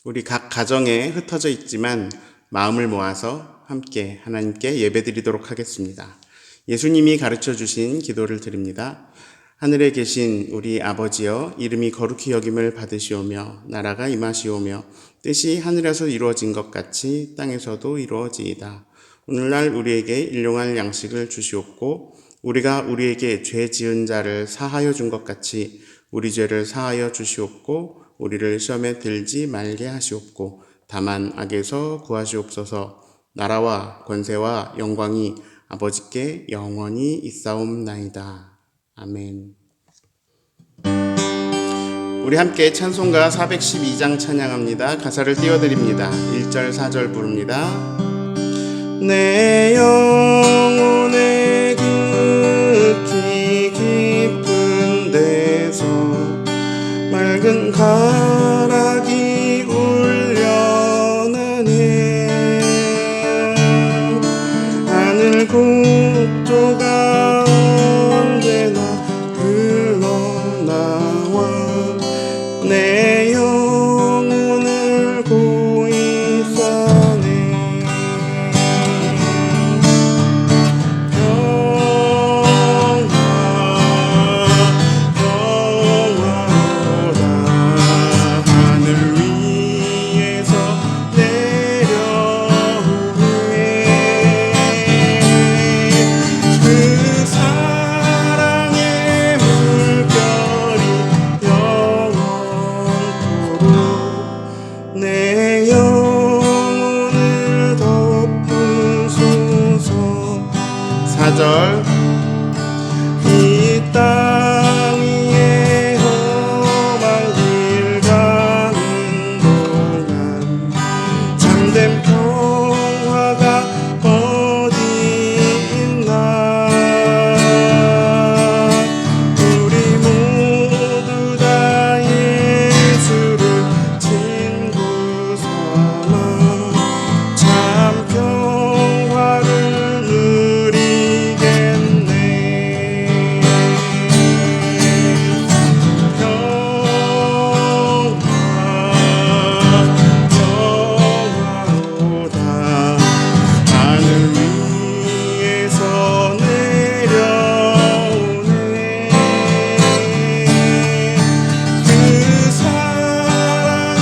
우리 각 가정에 흩어져 있지만 마음을 모아서 함께 하나님께 예배드리도록 하겠습니다. 예수님이 가르쳐 주신 기도를 드립니다. 하늘에 계신 우리 아버지여, 이름이 거룩히 여김을 받으시오며 나라가 임하시오며 뜻이 하늘에서 이루어진 것 같이 땅에서도 이루어지이다. 오늘날 우리에게 일용할 양식을 주시옵고 우리가 우리에게 죄 지은 자를 사하여 준 것 같이 우리 죄를 사하여 주시옵고 우리를 시험에 들지 말게 하시옵고 다만 악에서 구하시옵소서. 나라와 권세와 영광이 아버지께 영원히 있사옵나이다. 아멘. 우리 함께 찬송가 412장 찬양합니다. 가사를 띄워드립니다. 1절 4절 부릅니다. 내 영혼의 극히 깊은 데서 맑은 가락이 울려나네. 하늘 곡조가 언제나 흘러나와 내 영혼을 고이 싸네. 평화로다 하늘 위에서 내려오네. 그 사랑의 물결이 영원토록 내 영혼을 덮으소서. 4절 이 땅 위에 험한 길 가는 동안 참된 평화가 어디 있나. 우리 모두 다 예수를 친구 삼아 참 평화를 누리겠네. 평화로다 하늘 위에서 내려오네. 그 사랑의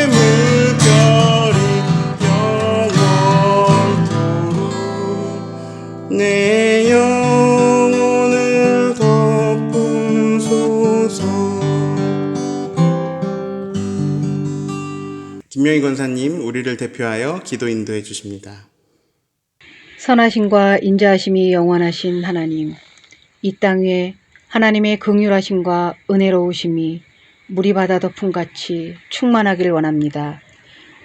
물결이 영원토록 내 영혼을 덮으소서. 김명희 권사님, 우리를 대표하여 기도 인도해 주십니다. 선하심과 인자하심이 영원하신 하나님, 이 땅 위에 하나님의 긍휼하심과 은혜로우심이 물이 바다 덮음같이 충만하길 원합니다.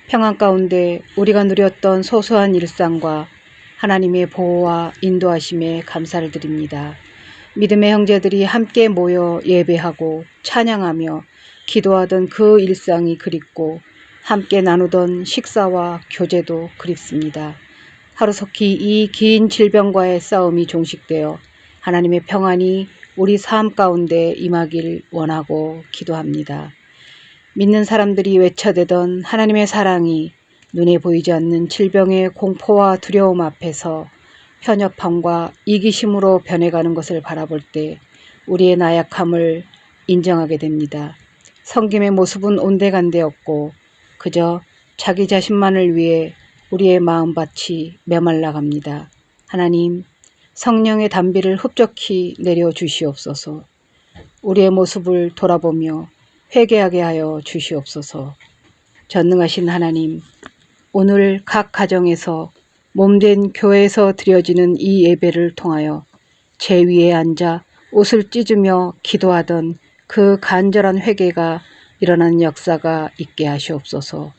평안 가운데 우리가 누렸던 소소한 일상과 하나님의 보호와 인도하심에 감사를 드립니다. 믿음의 형제들이 함께 모여 예배하고 찬양하며 기도하던 그 일상이 그립고 함께 나누던 식사와 교제도 그립습니다. 하루속히 이 긴 질병과의 싸움이 종식되어 하나님의 평안이 우리 삶 가운데 임하길 원하고 기도합니다. 믿는 사람들이 외쳐대던 하나님의 사랑이 눈에 보이지 않는 질병의 공포와 두려움 앞에서 편협함과 이기심으로 변해가는 것을 바라볼 때 우리의 나약함을 인정하게 됩니다. 섬김의 모습은 온데간데없고 그저 자기 자신만을 위해 우리의 마음밭이 메말라갑니다. 하나님, 성령의 단비를 흡족히 내려주시옵소서. 우리의 모습을 돌아보며 회개하게 하여 주시옵소서. 전능하신 하나님, 오늘 각 가정에서 몸된 교회에서 드려지는 이 예배를 통하여 제 위에 앉아 옷을 찢으며 기도하던 그 간절한 회개가 일어나는 역사가 있게 하시옵소서.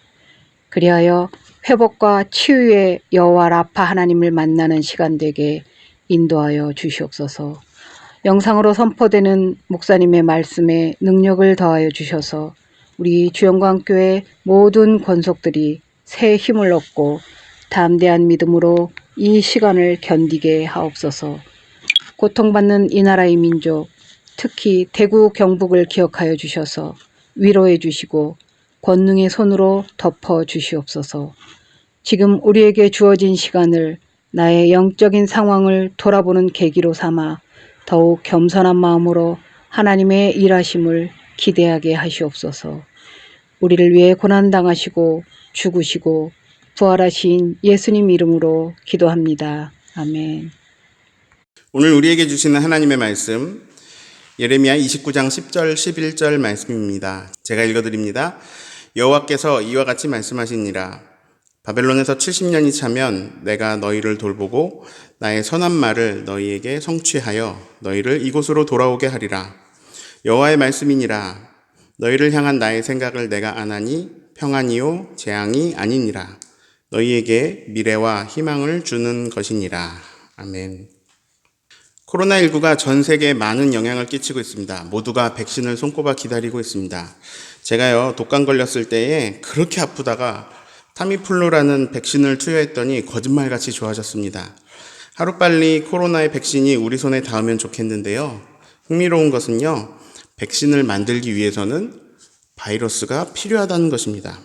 그리하여 회복과 치유의 여호와 라파 하나님을 만나는 시간 되게 인도하여 주시옵소서. 영상으로 선포되는 목사님의 말씀에 능력을 더하여 주셔서 우리 주영광교회 모든 권속들이 새 힘을 얻고 담대한 믿음으로 이 시간을 견디게 하옵소서. 고통받는 이 나라의 민족, 특히 대구 경북을 기억하여 주셔서 위로해 주시고 권능의 손으로 덮어 주시옵소서. 지금 우리에게 주어진 시간을 나의 영적인 상황을 돌아보는 계기로 삼아 더욱 겸손한 마음으로 하나님의 일하심을 기대하게 하시옵소서. 우리를 위해 고난당하시고 죽으시고 부활하신 예수님 이름으로 기도합니다. 아멘. 오늘 우리에게 주시는 하나님의 말씀, 예레미야 29장 10절 11절 말씀입니다. 제가 읽어드립니다. 여호와께서 이와 같이 말씀하시니라. 바벨론에서 70년이 차면 내가 너희를 돌보고 나의 선한 말을 너희에게 성취하여 너희를 이곳으로 돌아오게 하리라. 여호와의 말씀이니라. 너희를 향한 나의 생각을 내가 아나니 평안이요 재앙이 아니니라. 너희에게 미래와 희망을 주는 것이니라. 아멘. 코로나19가 전 세계에 많은 영향을 끼치고 있습니다. 모두가 백신을 손꼽아 기다리고 있습니다. 제가요, 독감 걸렸을 때에 그렇게 아프다가 타미플루라는 백신을 투여했더니 거짓말같이 좋아졌습니다. 하루빨리 코로나의 백신이 우리 손에 닿으면 좋겠는데요. 흥미로운 것은요, 백신을 만들기 위해서는 바이러스가 필요하다는 것입니다.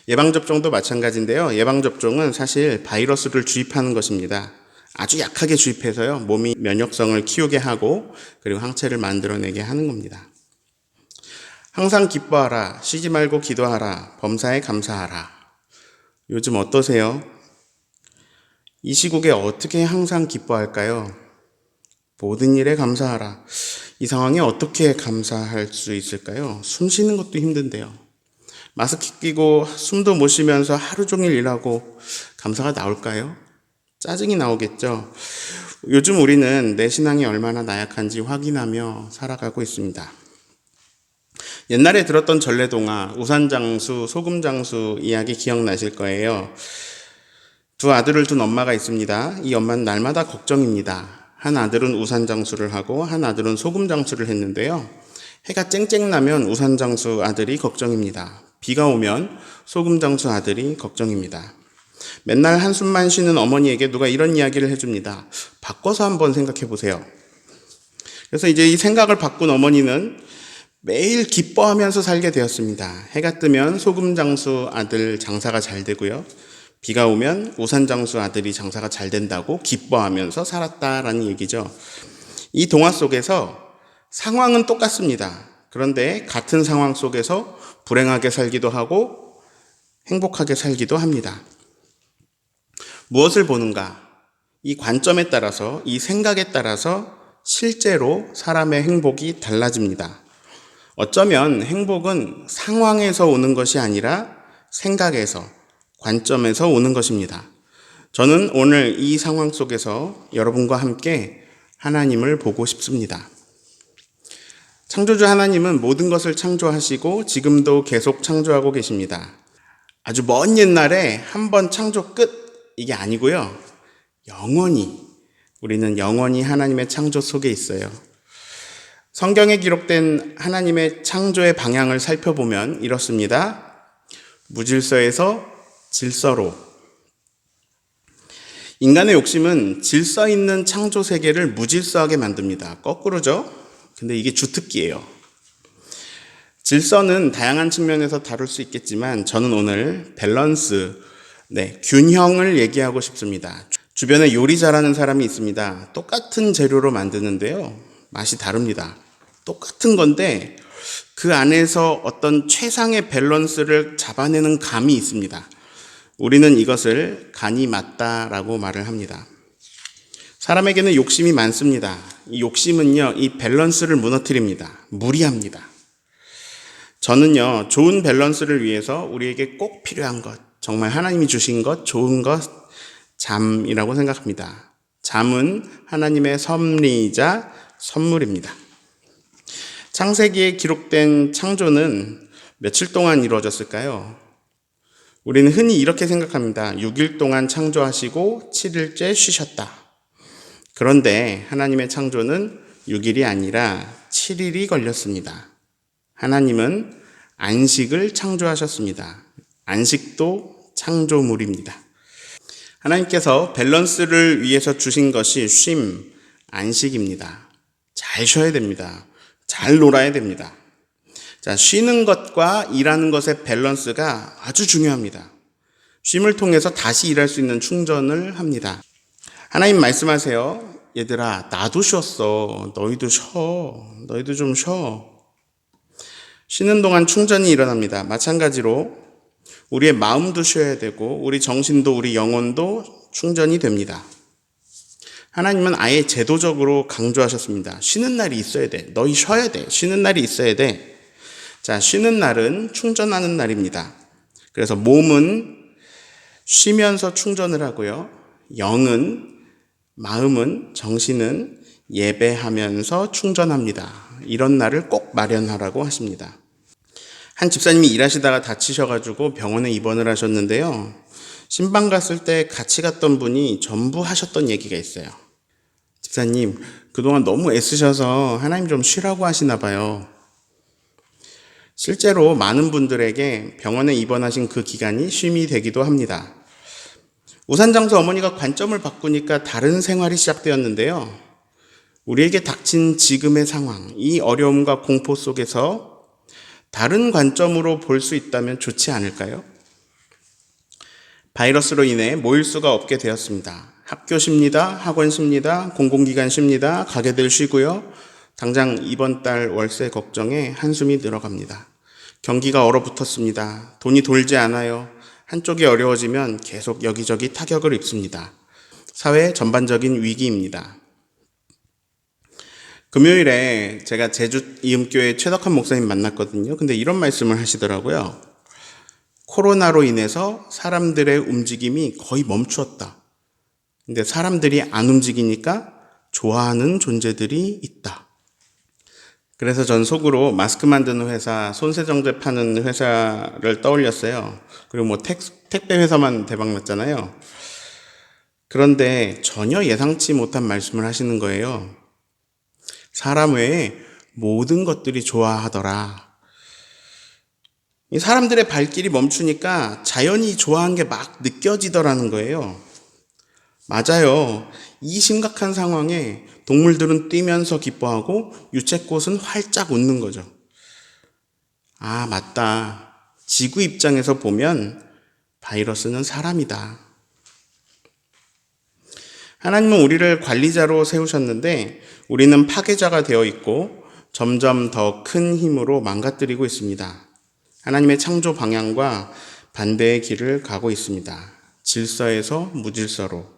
예방접종도 마찬가지인데요. 예방접종은 사실 바이러스를 주입하는 것입니다. 아주 약하게 주입해서요, 몸이 면역성을 키우게 하고 그리고 항체를 만들어내게 하는 겁니다. 항상 기뻐하라, 쉬지 말고 기도하라, 범사에 감사하라. 요즘 어떠세요? 이 시국에 어떻게 항상 기뻐할까요? 모든 일에 감사하라. 이 상황에 어떻게 감사할 수 있을까요? 숨 쉬는 것도 힘든데요. 마스크 끼고 숨도 못 쉬면서 하루 종일 일하고 감사가 나올까요? 짜증이 나오겠죠. 요즘 우리는 내 신앙이 얼마나 나약한지 확인하며 살아가고 있습니다. 옛날에 들었던 전래동화 우산장수, 소금장수 이야기 기억나실 거예요. 두 아들을 둔 엄마가 있습니다. 이 엄마는 날마다 걱정입니다. 한 아들은 우산장수를 하고 한 아들은 소금장수를 했는데요. 해가 쨍쨍 나면 우산장수 아들이 걱정입니다. 비가 오면 소금장수 아들이 걱정입니다. 맨날 한숨만 쉬는 어머니에게 누가 이런 이야기를 해줍니다. 바꿔서 한번 생각해 보세요. 그래서 이제 이 생각을 바꾼 어머니는 매일 기뻐하면서 살게 되었습니다. 해가 뜨면 소금장수 아들 장사가 잘 되고요. 비가 오면 우산장수 아들이 장사가 잘 된다고 기뻐하면서 살았다라는 얘기죠. 이 동화 속에서 상황은 똑같습니다. 그런데 같은 상황 속에서 불행하게 살기도 하고 행복하게 살기도 합니다. 무엇을 보는가? 이 관점에 따라서, 이 생각에 따라서 실제로 사람의 행복이 달라집니다. 어쩌면 행복은 상황에서 오는 것이 아니라 생각에서, 관점에서 오는 것입니다. 저는 오늘 이 상황 속에서 여러분과 함께 하나님을 보고 싶습니다. 창조주 하나님은 모든 것을 창조하시고 지금도 계속 창조하고 계십니다. 아주 먼 옛날에 한번 창조 끝, 이게 아니고요. 우리는 영원히 하나님의 창조 속에 있어요. 성경에 기록된 하나님의 창조의 방향을 살펴보면 이렇습니다. 무질서에서 질서로. 인간의 욕심은 질서 있는 창조 세계를 무질서하게 만듭니다. 거꾸로죠? 근데 이게 주특기예요. 질서는 다양한 측면에서 다룰 수 있겠지만 저는 오늘 밸런스, 균형을 얘기하고 싶습니다. 주변에 요리 잘하는 사람이 있습니다. 똑같은 재료로 만드는데요. 맛이 다릅니다. 똑같은 건데 그 안에서 어떤 최상의 밸런스를 잡아내는 감이 있습니다. 우리는 이것을 간이 맞다라고 말을 합니다. 사람에게는 욕심이 많습니다. 이 욕심은요, 이 밸런스를 무너뜨립니다. 무리합니다. 저는요, 좋은 밸런스를 위해서 우리에게 꼭 필요한 것, 정말 하나님이 주신 것, 좋은 것, 잠이라고 생각합니다. 잠은 하나님의 섭리이자 선물입니다. 창세기에 기록된 창조는 며칠 동안 이루어졌을까요? 우리는 흔히 이렇게 생각합니다. 6일 동안 창조하시고 7일째 쉬셨다. 그런데 하나님의 창조는 6일이 아니라 7일이 걸렸습니다. 하나님은 안식을 창조하셨습니다. 안식도 창조물입니다. 하나님께서 밸런스를 위해서 주신 것이 쉼, 안식입니다. 잘 쉬어야 됩니다. 잘 놀아야 됩니다. 자, 쉬는 것과 일하는 것의 밸런스가 아주 중요합니다. 쉼을 통해서 다시 일할 수 있는 충전을 합니다. 하나님 말씀하세요. 얘들아, 나도 쉬었어. 너희도 쉬어. 너희도 좀 쉬어. 쉬는 동안 충전이 일어납니다. 마찬가지로 우리의 마음도 쉬어야 되고 우리 정신도 우리 영혼도 충전이 됩니다. 하나님은 아예 제도적으로 강조하셨습니다. 쉬는 날이 있어야 돼. 너희 쉬어야 돼. 쉬는 날이 있어야 돼. 자, 쉬는 날은 충전하는 날입니다. 그래서 몸은 쉬면서 충전을 하고요. 영은, 마음은, 정신은 예배하면서 충전합니다. 이런 날을 꼭 마련하라고 하십니다. 한 집사님이 일하시다가 다치셔가지고 병원에 입원을 하셨는데요. 신방 갔을 때 같이 갔던 분이 전부 하셨던 얘기가 있어요. 집사님, 그동안 너무 애쓰셔서 하나님 좀 쉬라고 하시나 봐요. 실제로 많은 분들에게 병원에 입원하신 그 기간이 쉼이 되기도 합니다. 우산장수 어머니가 관점을 바꾸니까 다른 생활이 시작되었는데요. 우리에게 닥친 지금의 상황, 이 어려움과 공포 속에서 다른 관점으로 볼 수 있다면 좋지 않을까요? 바이러스로 인해 모일 수가 없게 되었습니다. 학교 쉽니다. 학원 쉽니다. 공공기관 쉽니다. 가게들 쉬고요. 당장 이번 달 월세 걱정에 한숨이 들어갑니다. 경기가 얼어붙었습니다. 돈이 돌지 않아요. 한쪽이 어려워지면 계속 여기저기 타격을 입습니다. 사회 전반적인 위기입니다. 금요일에 제가 제주 이음교회 최덕한 목사님 만났거든요. 근데 이런 말씀을 하시더라고요. 코로나로 인해서 사람들의 움직임이 거의 멈추었다. 근데 사람들이 안 움직이니까 좋아하는 존재들이 있다. 그래서 전 속으로 마스크 만드는 회사, 손세정제 파는 회사를 떠올렸어요. 그리고 뭐 택배 회사만 대박 났잖아요. 그런데 전혀 예상치 못한 말씀을 하시는 거예요. 사람 외에 모든 것들이 좋아하더라. 이 사람들의 발길이 멈추니까 자연이 좋아하는 게 막 느껴지더라는 거예요. 맞아요. 이 심각한 상황에 동물들은 뛰면서 기뻐하고 유채꽃은 활짝 웃는 거죠. 아, 맞다. 지구 입장에서 보면 바이러스는 사람이다. 하나님은 우리를 관리자로 세우셨는데 우리는 파괴자가 되어 있고 점점 더 큰 힘으로 망가뜨리고 있습니다. 하나님의 창조 방향과 반대의 길을 가고 있습니다. 질서에서 무질서로.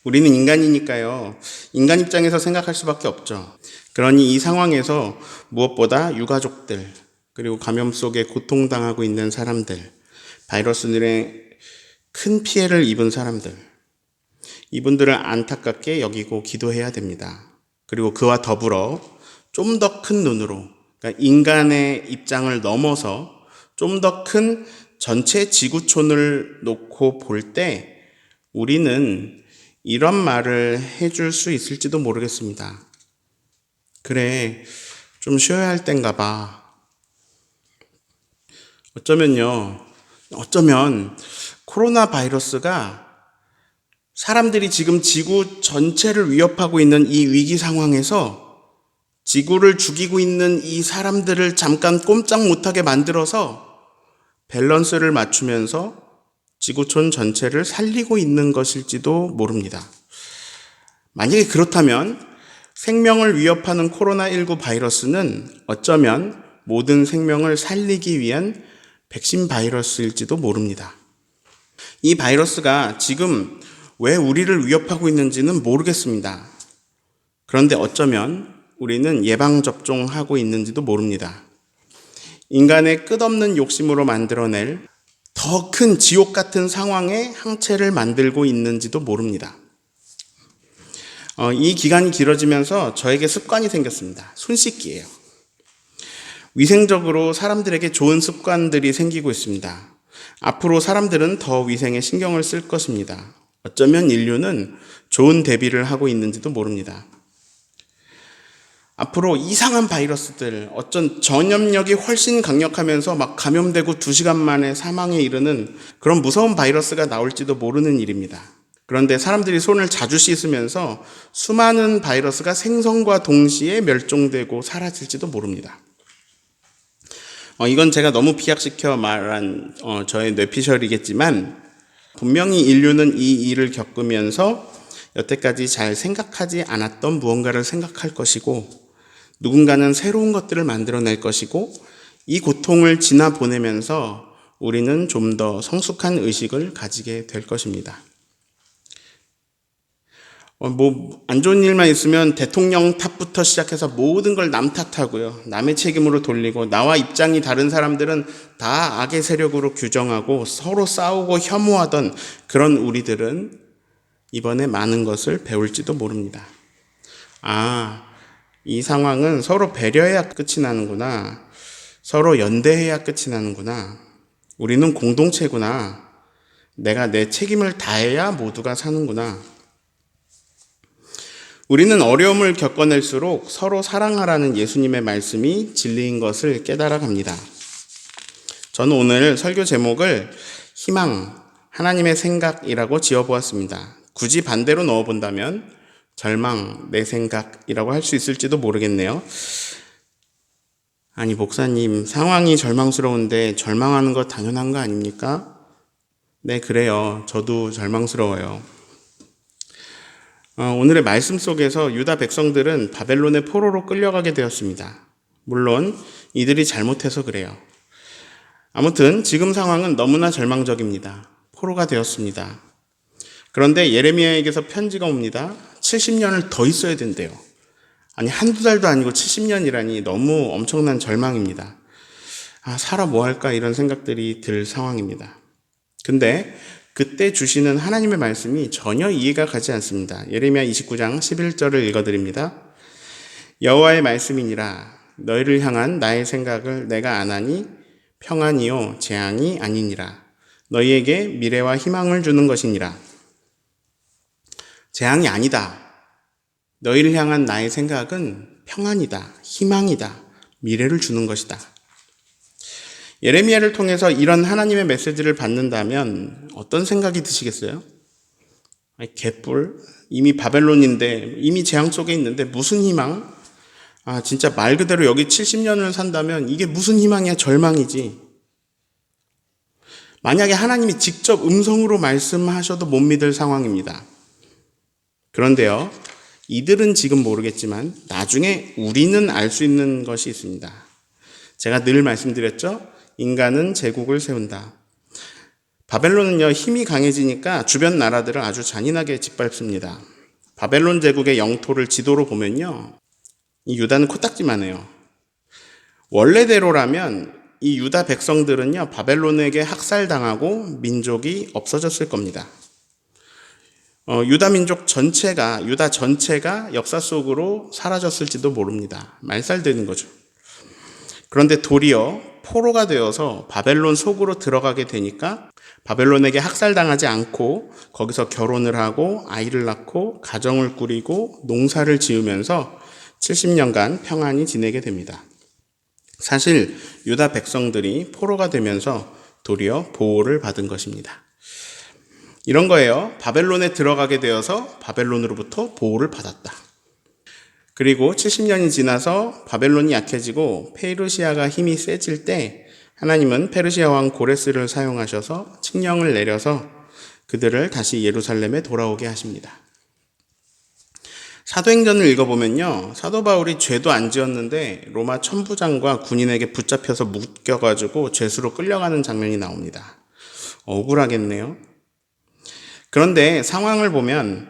우리는 인간이니까요. 인간 입장에서 생각할 수밖에 없죠. 그러니 이 상황에서 무엇보다 유가족들, 그리고 감염 속에 고통당하고 있는 사람들, 바이러스들의 큰 피해를 입은 사람들, 이분들을 안타깝게 여기고 기도해야 됩니다. 그리고 그와 더불어 좀 더 큰 눈으로, 그러니까 인간의 입장을 넘어서 좀 더 큰 전체 지구촌을 놓고 볼 때 우리는 이런 말을 해줄 수 있을지도 모르겠습니다. 그래, 좀 쉬어야 할 땐가 봐. 어쩌면 코로나 바이러스가 사람들이 지금 지구 전체를 위협하고 있는 이 위기 상황에서 지구를 죽이고 있는 이 사람들을 잠깐 꼼짝 못하게 만들어서 밸런스를 맞추면서 지구촌 전체를 살리고 있는 것일지도 모릅니다. 만약에 그렇다면 생명을 위협하는 코로나19 바이러스는 어쩌면 모든 생명을 살리기 위한 백신 바이러스일지도 모릅니다. 이 바이러스가 지금 왜 우리를 위협하고 있는지는 모르겠습니다. 그런데 어쩌면 우리는 예방접종하고 있는지도 모릅니다. 인간의 끝없는 욕심으로 만들어낼 더 큰 지옥 같은 상황에 항체를 만들고 있는지도 모릅니다. 이 기간이 길어지면서 저에게 습관이 생겼습니다. 손 씻기예요. 위생적으로 사람들에게 좋은 습관들이 생기고 있습니다. 앞으로 사람들은 더 위생에 신경을 쓸 것입니다. 어쩌면 인류는 좋은 대비를 하고 있는지도 모릅니다. 앞으로 이상한 바이러스들, 어쩐 전염력이 훨씬 강력하면서 막 감염되고 2시간 만에 사망에 이르는 그런 무서운 바이러스가 나올지도 모르는 일입니다. 그런데 사람들이 손을 자주 씻으면서 수많은 바이러스가 생성과 동시에 멸종되고 사라질지도 모릅니다. 이건 제가 너무 비약시켜 말한 저의 뇌피셜이겠지만 분명히 인류는 이 일을 겪으면서 여태까지 잘 생각하지 않았던 무언가를 생각할 것이고 누군가는 새로운 것들을 만들어낼 것이고 이 고통을 지나보내면서 우리는 좀 더 성숙한 의식을 가지게 될 것입니다. 안 좋은 일만 있으면 대통령 탓부터 시작해서 모든 걸 남 탓하고요. 남의 책임으로 돌리고 나와 입장이 다른 사람들은 다 악의 세력으로 규정하고 서로 싸우고 혐오하던 그런 우리들은 이번에 많은 것을 배울지도 모릅니다. 이 상황은 서로 배려해야 끝이 나는구나. 서로 연대해야 끝이 나는구나. 우리는 공동체구나. 내가 내 책임을 다해야 모두가 사는구나. 우리는 어려움을 겪어낼수록 서로 사랑하라는 예수님의 말씀이 진리인 것을 깨달아 갑니다. 저는 오늘 설교 제목을 희망, 하나님의 생각이라고 지어보았습니다. 굳이 반대로 넣어본다면 절망, 내 생각이라고 할 수 있을지도 모르겠네요. 아니, 목사님, 상황이 절망스러운데 절망하는 거 당연한 거 아닙니까? 네, 그래요. 저도 절망스러워요. 오늘의 말씀 속에서 유다 백성들은 바벨론의 포로로 끌려가게 되었습니다. 물론 이들이 잘못해서 그래요. 아무튼 지금 상황은 너무나 절망적입니다. 포로가 되었습니다. 그런데 예레미야에게서 편지가 옵니다. 70년을 더 있어야 된대요. 아니, 한두 달도 아니고 70년이라니 너무 엄청난 절망입니다. 살아 뭐 할까 이런 생각들이 들 상황입니다. 근데 그때 주시는 하나님의 말씀이 전혀 이해가 가지 않습니다. 예레미야 29장 11절을 읽어드립니다. 여호와의 말씀이니라 너희를 향한 나의 생각을 내가 아나니 평안이요 재앙이 아니니라. 너희에게 미래와 희망을 주는 것이니라. 재앙이 아니다. 너희를 향한 나의 생각은 평안이다. 희망이다. 미래를 주는 것이다. 예레미야를 통해서 이런 하나님의 메시지를 받는다면 어떤 생각이 드시겠어요? 개뿔? 이미 바벨론인데 이미 재앙 속에 있는데 무슨 희망? 진짜 말 그대로 여기 70년을 산다면 이게 무슨 희망이야? 절망이지. 만약에 하나님이 직접 음성으로 말씀하셔도 못 믿을 상황입니다. 그런데요, 이들은 지금 모르겠지만 나중에 우리는 알 수 있는 것이 있습니다. 제가 늘 말씀드렸죠? 인간은 제국을 세운다. 바벨론은요, 힘이 강해지니까 주변 나라들을 아주 잔인하게 짓밟습니다. 바벨론 제국의 영토를 지도로 보면요, 이 유다는 코딱지만 해요. 원래대로라면 이 유다 백성들은요, 바벨론에게 학살당하고 민족이 없어졌을 겁니다. 유다 전체가 역사 속으로 사라졌을지도 모릅니다. 말살되는 거죠. 그런데 도리어 포로가 되어서 바벨론 속으로 들어가게 되니까 바벨론에게 학살당하지 않고 거기서 결혼을 하고 아이를 낳고 가정을 꾸리고 농사를 지으면서 70년간 평안히 지내게 됩니다. 사실 유다 백성들이 포로가 되면서 도리어 보호를 받은 것입니다. 이런 거예요. 바벨론에 들어가게 되어서 바벨론으로부터 보호를 받았다. 그리고 70년이 지나서 바벨론이 약해지고 페르시아가 힘이 세질 때 하나님은 페르시아 왕 고레스를 사용하셔서 칙령을 내려서 그들을 다시 예루살렘에 돌아오게 하십니다. 사도행전을 읽어보면요, 사도 바울이 죄도 안 지었는데 로마 천부장과 군인에게 붙잡혀서 묶여가지고 죄수로 끌려가는 장면이 나옵니다. 억울하겠네요. 그런데 상황을 보면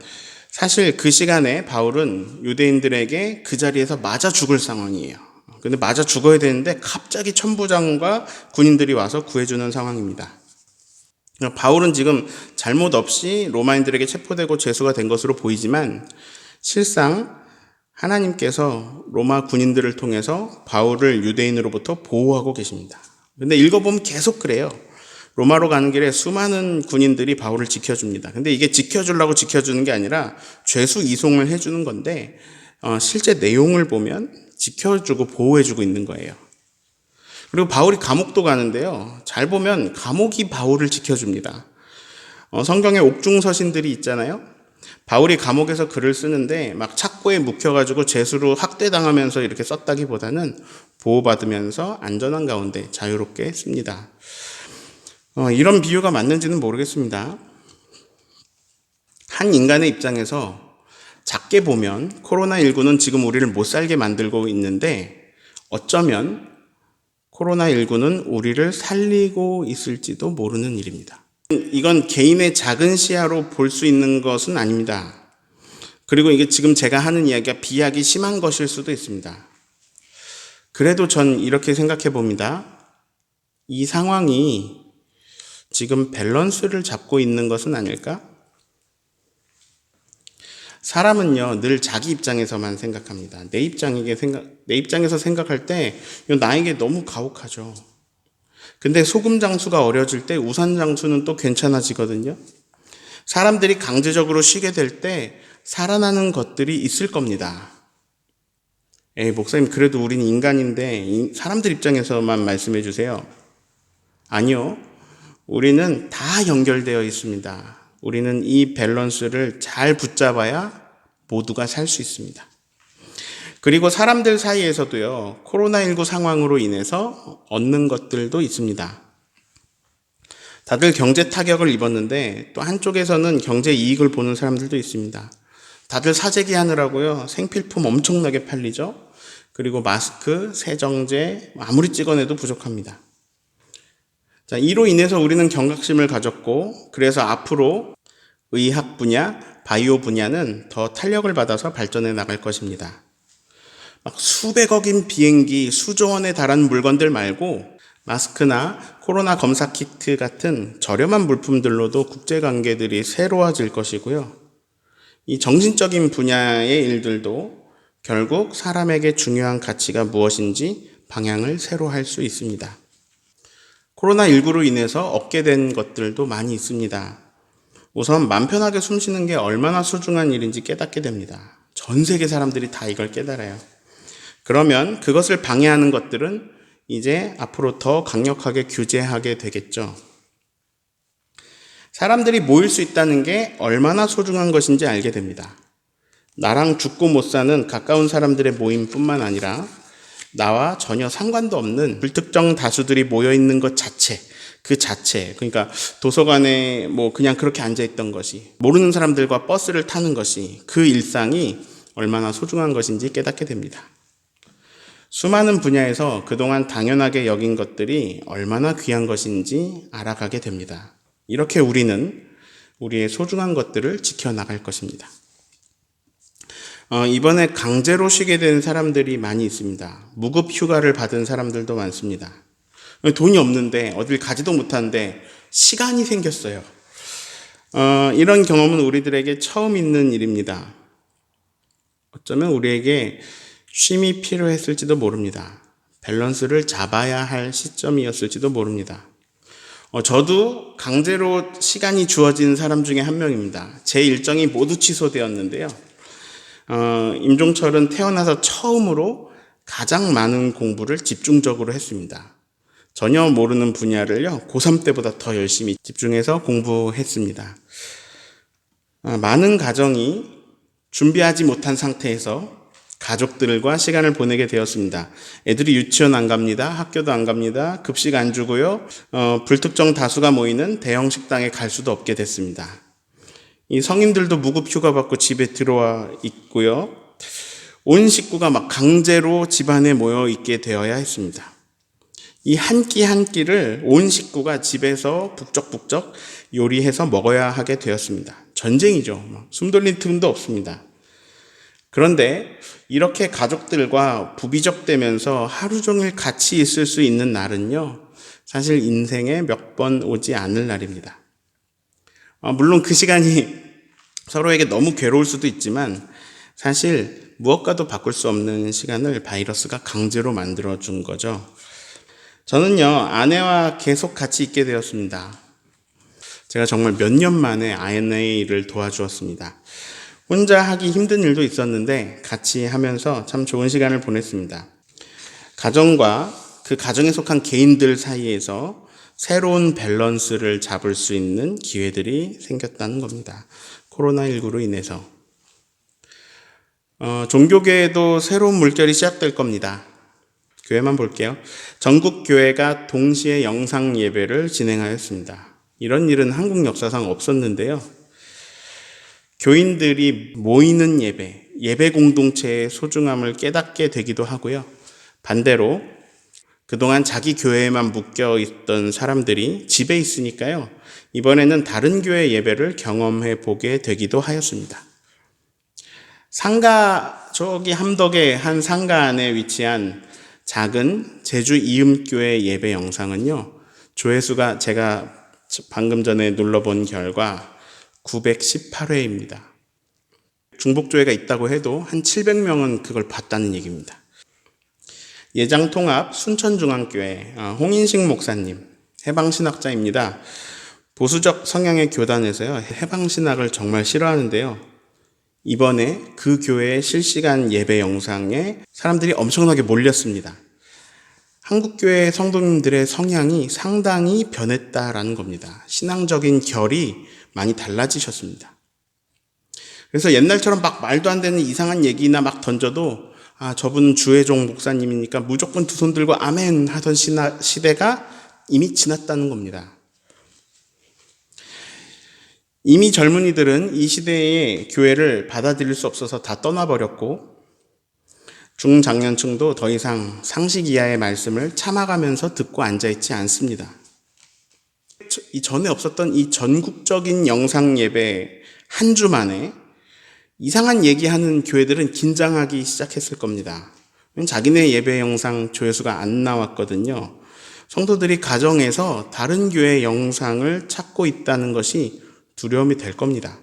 사실 그 시간에 바울은 유대인들에게 그 자리에서 맞아 죽을 상황이에요. 근데 맞아 죽어야 되는데 갑자기 천부장과 군인들이 와서 구해주는 상황입니다. 바울은 지금 잘못 없이 로마인들에게 체포되고 죄수가 된 것으로 보이지만 실상 하나님께서 로마 군인들을 통해서 바울을 유대인으로부터 보호하고 계십니다. 근데 읽어보면 계속 그래요. 로마로 가는 길에 수많은 군인들이 바울을 지켜줍니다. 근데 이게 지켜주려고 지켜주는 게 아니라 죄수 이송을 해주는 건데 실제 내용을 보면 지켜주고 보호해주고 있는 거예요. 그리고 바울이 감옥도 가는데요, 잘 보면 감옥이 바울을 지켜줍니다. 성경에 옥중서신들이 있잖아요. 바울이 감옥에서 글을 쓰는데 막 착고에 묵혀가지고 죄수로 학대당하면서 이렇게 썼다기보다는 보호받으면서 안전한 가운데 자유롭게 씁니다. 이런 비유가 맞는지는 모르겠습니다. 한 인간의 입장에서 작게 보면 코로나19는 지금 우리를 못 살게 만들고 있는데 어쩌면 코로나19는 우리를 살리고 있을지도 모르는 일입니다. 이건 개인의 작은 시야로 볼 수 있는 것은 아닙니다. 그리고 이게 지금 제가 하는 이야기가 비약이 심한 것일 수도 있습니다. 그래도 전 이렇게 생각해 봅니다. 이 상황이 지금 밸런스를 잡고 있는 것은 아닐까? 사람은요, 늘 자기 입장에서만 생각합니다. 내 입장에서 생각할 때, 이거 나에게 너무 가혹하죠. 근데 소금 장수가 어려질 때 우산 장수는 또 괜찮아지거든요. 사람들이 강제적으로 쉬게 될 때 살아나는 것들이 있을 겁니다. 목사님, 그래도 우린 인간인데 사람들 입장에서만 말씀해 주세요. 아니요. 우리는 다 연결되어 있습니다. 우리는 이 밸런스를 잘 붙잡아야 모두가 살 수 있습니다. 그리고 사람들 사이에서도요, 코로나19 상황으로 인해서 얻는 것들도 있습니다. 다들 경제 타격을 입었는데 또 한쪽에서는 경제 이익을 보는 사람들도 있습니다. 다들 사재기 하느라고요, 생필품 엄청나게 팔리죠. 그리고 마스크, 세정제 아무리 찍어내도 부족합니다. 자, 이로 인해서 우리는 경각심을 가졌고, 그래서 앞으로 의학 분야, 바이오 분야는 더 탄력을 받아서 발전해 나갈 것입니다. 막 수백억인 비행기, 수조 원에 달하는 물건들 말고 마스크나 코로나 검사 키트 같은 저렴한 물품들로도 국제관계들이 새로워질 것이고요. 이 정신적인 분야의 일들도 결국 사람에게 중요한 가치가 무엇인지 방향을 새로 할 수 있습니다. 코로나19로 인해서 얻게 된 것들도 많이 있습니다. 우선 맘 편하게 숨 쉬는 게 얼마나 소중한 일인지 깨닫게 됩니다. 전 세계 사람들이 다 이걸 깨달아요. 그러면 그것을 방해하는 것들은 이제 앞으로 더 강력하게 규제하게 되겠죠. 사람들이 모일 수 있다는 게 얼마나 소중한 것인지 알게 됩니다. 나랑 죽고 못 사는 가까운 사람들의 모임뿐만 아니라 나와 전혀 상관도 없는 불특정 다수들이 모여있는 것 자체, 그 자체, 그러니까 도서관에 그냥 그렇게 앉아있던 것이, 모르는 사람들과 버스를 타는 것이, 그 일상이 얼마나 소중한 것인지 깨닫게 됩니다. 수많은 분야에서 그동안 당연하게 여긴 것들이 얼마나 귀한 것인지 알아가게 됩니다. 이렇게 우리는 우리의 소중한 것들을 지켜나갈 것입니다. 이번에 강제로 쉬게 된 사람들이 많이 있습니다. 무급 휴가를 받은 사람들도 많습니다. 돈이 없는데 어딜 가지도 못하는데 시간이 생겼어요. 이런 경험은 우리들에게 처음 있는 일입니다. 어쩌면 우리에게 쉼이 필요했을지도 모릅니다. 밸런스를 잡아야 할 시점이었을지도 모릅니다. 저도 강제로 시간이 주어진 사람 중에 한 명입니다. 제 일정이 모두 취소되었는데요. 임종철은 태어나서 처음으로 가장 많은 공부를 집중적으로 했습니다. 전혀 모르는 분야를요, 고3 때보다 더 열심히 집중해서 공부했습니다. 많은 가정이 준비하지 못한 상태에서 가족들과 시간을 보내게 되었습니다. 애들이 유치원 안 갑니다. 학교도 안 갑니다. 급식 안 주고요. 불특정 다수가 모이는 대형 식당에 갈 수도 없게 됐습니다. 이 성인들도 무급 휴가 받고 집에 들어와 있고요. 온 식구가 막 강제로 집안에 모여 있게 되어야 했습니다. 이 한 끼 한 끼를 온 식구가 집에서 북적북적 요리해서 먹어야 하게 되었습니다. 전쟁이죠. 숨 돌릴 틈도 없습니다. 그런데 이렇게 가족들과 부비적대면서 하루 종일 같이 있을 수 있는 날은요, 사실 인생에 몇 번 오지 않을 날입니다. 물론 그 시간이 서로에게 너무 괴로울 수도 있지만 사실 무엇과도 바꿀 수 없는 시간을 바이러스가 강제로 만들어준 거죠. 저는요, 아내와 계속 같이 있게 되었습니다. 제가 정말 몇 년 만에 아내를 도와주었습니다. 혼자 하기 힘든 일도 있었는데 같이 하면서 참 좋은 시간을 보냈습니다. 가정과 그 가정에 속한 개인들 사이에서 새로운 밸런스를 잡을 수 있는 기회들이 생겼다는 겁니다. 코로나19로 인해서. 종교계에도 새로운 물결이 시작될 겁니다. 교회만 볼게요. 전국 교회가 동시에 영상 예배를 진행하였습니다. 이런 일은 한국 역사상 없었는데요. 교인들이 모이는 예배 공동체의 소중함을 깨닫게 되기도 하고요. 반대로 그동안 자기 교회에만 묶여 있던 사람들이 집에 있으니까요. 이번에는 다른 교회 예배를 경험해 보게 되기도 하였습니다. 저기 함덕의 한 상가 안에 위치한 작은 제주 이음교회 예배 영상은요. 조회수가 제가 방금 전에 눌러본 결과 918회입니다. 중복조회가 있다고 해도 한 700명은 그걸 봤다는 얘기입니다. 예장통합 순천중앙교회 홍인식 목사님, 해방신학자입니다. 보수적 성향의 교단에서요, 해방신학을 정말 싫어하는데요. 이번에 그 교회의 실시간 예배 영상에 사람들이 엄청나게 몰렸습니다. 한국교회 성도님들의 성향이 상당히 변했다라는 겁니다. 신앙적인 결이 많이 달라지셨습니다. 그래서 옛날처럼 막 말도 안 되는 이상한 얘기나 막 던져도 저분 주혜종 목사님이니까 무조건 두 손 들고 아멘 하던 시대가 이미 지났다는 겁니다. 이미 젊은이들은 이 시대의 교회를 받아들일 수 없어서 다 떠나버렸고 중장년층도 더 이상 상식 이하의 말씀을 참아가면서 듣고 앉아있지 않습니다. 이전에 없었던 이 전국적인 영상 예배 한 주 만에 이상한 얘기하는 교회들은 긴장하기 시작했을 겁니다. 자기네 예배 영상 조회수가 안 나왔거든요. 성도들이 가정에서 다른 교회 영상을 찾고 있다는 것이 두려움이 될 겁니다.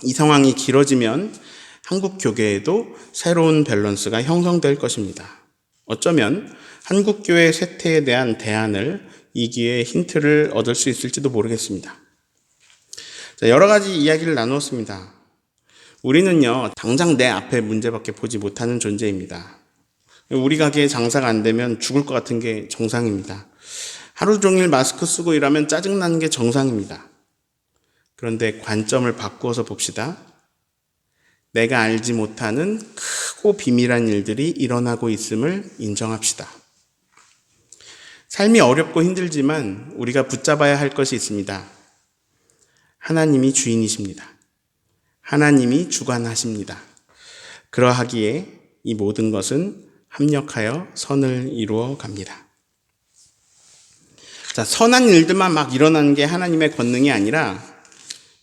이 상황이 길어지면 한국 교계에도 새로운 밸런스가 형성될 것입니다. 어쩌면 한국 교회 쇠퇴에 대한 대안을 이 기회에 힌트를 얻을 수 있을지도 모르겠습니다. 여러 가지 이야기를 나누었습니다. 우리는요, 당장 내 앞에 문제밖에 보지 못하는 존재입니다. 우리 가게에 장사가 안 되면 죽을 것 같은 게 정상입니다. 하루 종일 마스크 쓰고 일하면 짜증나는 게 정상입니다. 그런데 관점을 바꾸어서 봅시다. 내가 알지 못하는 크고 비밀한 일들이 일어나고 있음을 인정합시다. 삶이 어렵고 힘들지만 우리가 붙잡아야 할 것이 있습니다. 하나님이 주인이십니다. 하나님이 주관하십니다. 그러하기에 이 모든 것은 합력하여 선을 이루어 갑니다. 선한 일들만 막 일어나는 게 하나님의 권능이 아니라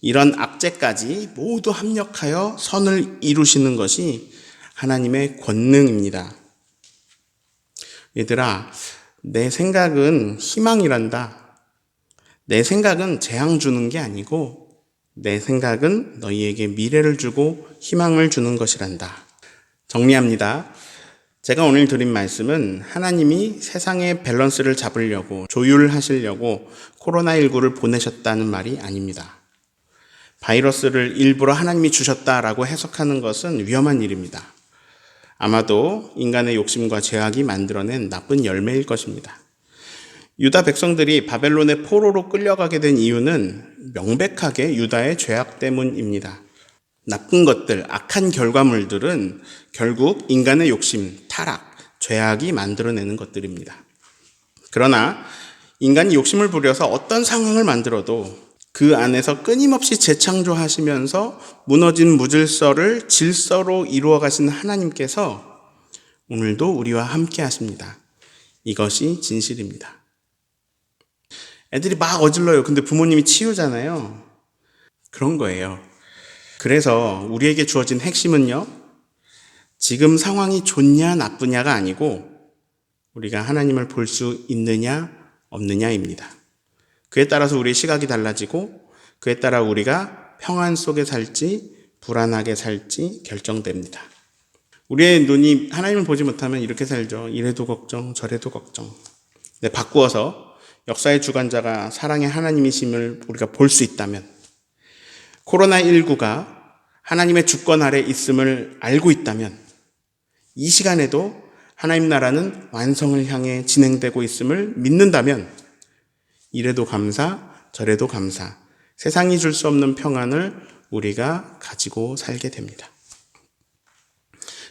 이런 악재까지 모두 합력하여 선을 이루시는 것이 하나님의 권능입니다. 얘들아, 내 생각은 희망이란다. 내 생각은 재앙 주는 게 아니고 내 생각은 너희에게 미래를 주고 희망을 주는 것이란다. 정리합니다. 제가 오늘 드린 말씀은 하나님이 세상의 밸런스를 잡으려고 조율하시려고 코로나19를 보내셨다는 말이 아닙니다. 바이러스를 일부러 하나님이 주셨다라고 해석하는 것은 위험한 일입니다. 아마도 인간의 욕심과 죄악이 만들어낸 나쁜 열매일 것입니다. 유다 백성들이 바벨론의 포로로 끌려가게 된 이유는 명백하게 유다의 죄악 때문입니다. 나쁜 것들, 악한 결과물들은 결국 인간의 욕심, 타락, 죄악이 만들어내는 것들입니다. 그러나 인간이 욕심을 부려서 어떤 상황을 만들어도 그 안에서 끊임없이 재창조하시면서 무너진 무질서를 질서로 이루어 가신 하나님께서 오늘도 우리와 함께 하십니다. 이것이 진실입니다. 애들이 막 어질러요. 근데 부모님이 치우잖아요. 그런 거예요. 그래서 우리에게 주어진 핵심은요, 지금 상황이 좋냐 나쁘냐가 아니고 우리가 하나님을 볼 수 있느냐 없느냐입니다. 그에 따라서 우리의 시각이 달라지고 그에 따라 우리가 평안 속에 살지 불안하게 살지 결정됩니다. 우리의 눈이 하나님을 보지 못하면 이렇게 살죠. 이래도 걱정 저래도 걱정. 네, 바꾸어서 역사의 주관자가 사랑의 하나님이심을 우리가 볼 수 있다면, 코로나19가 하나님의 주권 아래 있음을 알고 있다면, 이 시간에도 하나님 나라는 완성을 향해 진행되고 있음을 믿는다면 이래도 감사, 저래도 감사. 세상이 줄 수 없는 평안을 우리가 가지고 살게 됩니다.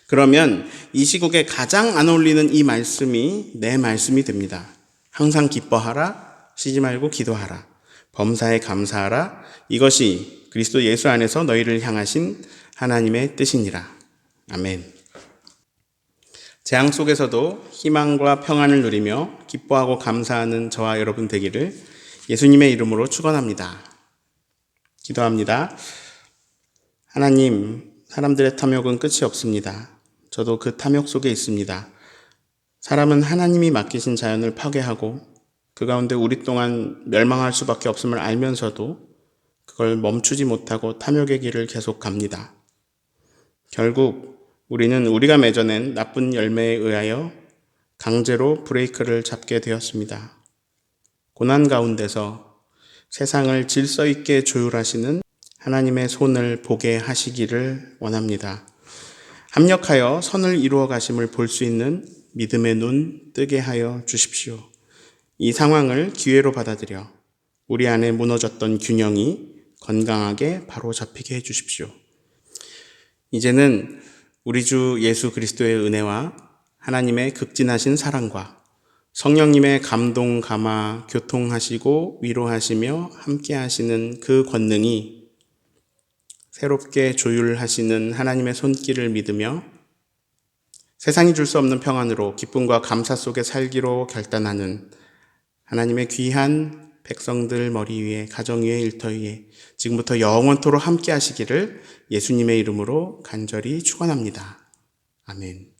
그러면 이 시국에 가장 안 어울리는 이 말씀이 내 말씀이 됩니다. 항상 기뻐하라, 쉬지 말고 기도하라, 범사에 감사하라. 이것이 그리스도 예수 안에서 너희를 향하신 하나님의 뜻이니라. 아멘. 재앙 속에서도 희망과 평안을 누리며 기뻐하고 감사하는 저와 여러분 되기를 예수님의 이름으로 축원합니다. 기도합니다. 하나님, 사람들의 탐욕은 끝이 없습니다. 저도 그 탐욕 속에 있습니다. 사람은 하나님이 맡기신 자연을 파괴하고 그 가운데 우리 동안 멸망할 수밖에 없음을 알면서도 그걸 멈추지 못하고 탐욕의 길을 계속 갑니다. 결국 우리는 우리가 맺어낸 나쁜 열매에 의하여 강제로 브레이크를 잡게 되었습니다. 고난 가운데서 세상을 질서 있게 조율하시는 하나님의 손을 보게 하시기를 원합니다. 합력하여 선을 이루어 가심을 볼 수 있는 믿음의 눈 뜨게 하여 주십시오. 이 상황을 기회로 받아들여 우리 안에 무너졌던 균형이 건강하게 바로 잡히게 해 주십시오. 이제는 우리 주 예수 그리스도의 은혜와 하나님의 극진하신 사랑과 성령님의 감동, 감화, 교통하시고 위로하시며 함께 하시는 그 권능이 새롭게 조율하시는 하나님의 손길을 믿으며 세상이 줄 수 없는 평안으로 기쁨과 감사 속에 살기로 결단하는 하나님의 귀한 백성들 머리 위에, 가정 위에, 일터 위에 지금부터 영원토록 함께 하시기를 예수님의 이름으로 간절히 축원합니다. 아멘.